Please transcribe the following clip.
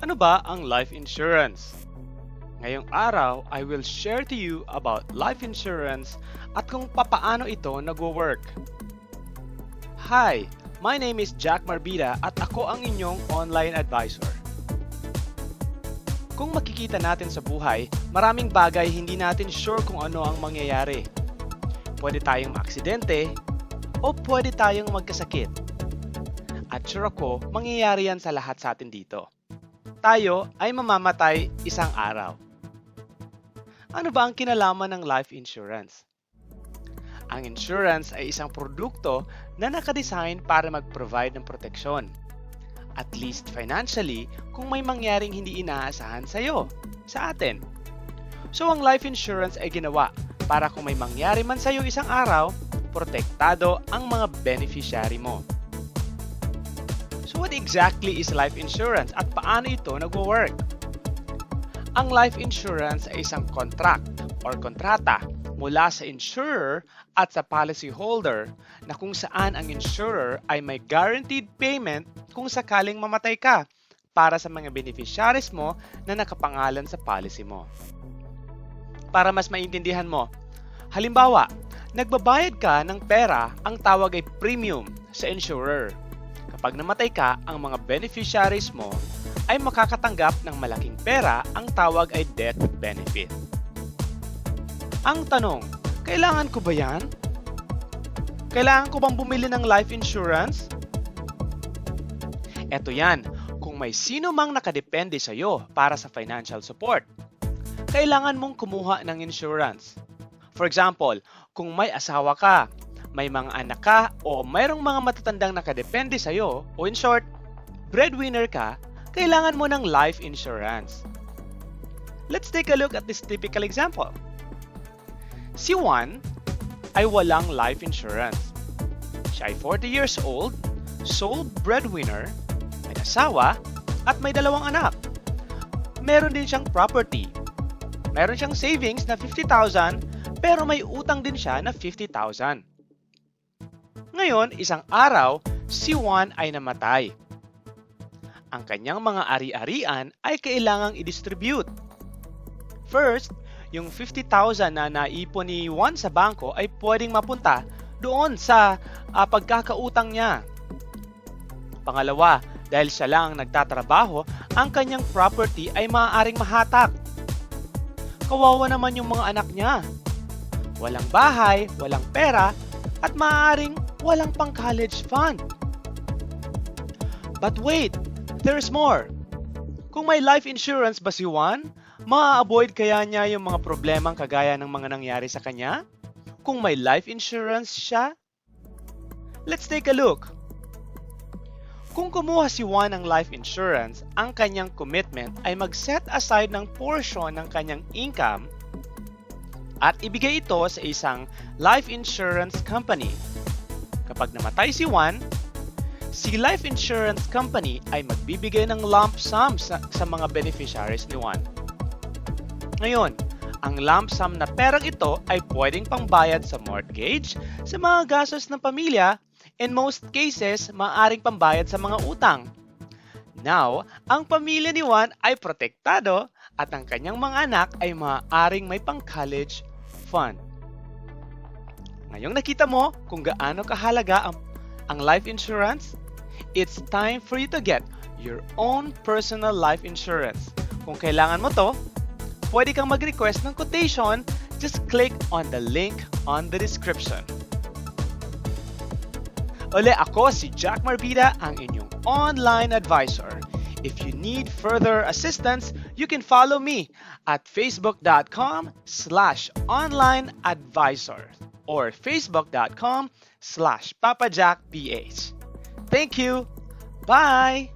Ano ba ang life insurance? Ngayong araw, I will share to you about life insurance at kung papaano ito nagwo-work. Hi, my name is Jack Marbida at ako ang inyong online advisor. Kung makikita natin sa buhay, maraming bagay hindi natin sure kung ano ang mangyayari. Pwede tayong maaksidente o pwede tayong magkasakit. At sure ako, mangyayari yan sa lahat sa atin dito. Tayo ay mamamatay isang araw. Ano ba ang kinalaman ng life insurance? Ang insurance ay isang produkto na nakadesign para mag-provide ng proteksyon. At least financially, kung may mangyaring hindi inaasahan sa'yo, sa atin. So ang life insurance ay ginawa para kung may mangyari man sa'yo isang araw, protektado ang mga beneficiary mo. So what exactly is life insurance at paano ito nagwo-work? Ang life insurance ay isang contract or kontrata mula sa insurer at sa policyholder na kung saan ang insurer ay may guaranteed payment kung sakaling mamatay ka para sa mga beneficiaries mo na nakapangalan sa policy mo. Para mas maintindihan mo, halimbawa, nagbabayad ka ng pera, ang tawag ay premium sa insurer. Kapag namatay ka, ang mga beneficiaries mo ay makakatanggap ng malaking pera, ang tawag ay death benefit. Ang tanong, kailangan ko ba yan? Kailangan ko bang bumili ng life insurance? Eto yan, kung may sino mang nakadepende sa iyo para sa financial support, kailangan mong kumuha ng insurance. For example, kung may asawa ka, may mga anak ka, o mayroong mga matatandang nakadepende sa iyo, o in short, breadwinner ka, kailangan mo ng life insurance. Let's take a look at this typical example. Si Juan ay walang life insurance. Siya ay 40 years old, sole breadwinner, may asawa, at may 2 anak. Meron din siyang property. Meron siyang savings na 50,000, pero may utang din siya na 50,000. Ngayon, isang araw, si Juan ay namatay. Ang kanyang mga ari-arian ay kailangang i-distribute. First, yung 50,000 na naipon ni Juan sa bangko ay pwedeng mapunta doon sa pagkakautang niya. Pangalawa, dahil siya lang nagtatrabaho, ang kanyang property ay maaaring mahatak. Kawawa naman yung mga anak niya. Walang bahay, walang pera, at maaaring walang pang-college fund. But wait, there's more. Kung may life insurance ba si Juan, maa-avoid kaya niya yung mga problemang kagaya ng mga nangyari sa kanya? Kung may life insurance siya? Let's take a look. Kung kumuha si Juan ng life insurance, ang kanyang commitment ay mag-set aside ng portion ng kanyang income at ibigay ito sa isang life insurance company. Kapag namatay si Juan, si life insurance company ay magbibigay ng lump sum sa mga beneficiaries ni Juan. Ngayon, ang lump sum na perang ito ay pwedeng pangbayad sa mortgage, sa mga gastos ng pamilya, in most cases, maaaring pambayad sa mga utang. Now, ang pamilya ni Juan ay protektado at ang kanyang mga anak ay maaaring may pang-college fund. Ngayong nakita mo kung gaano kahalaga ang life insurance, it's time for you to get your own personal life insurance. Kung kailangan mo to, pwede kang mag-request ng quotation, just click on the link on the description. Uli, ako si Jack Marbida, ang inyong online advisor. If you need further assistance, you can follow me at facebook.com/onlineadvisor or facebook.com/papajackph. Thank you. Bye.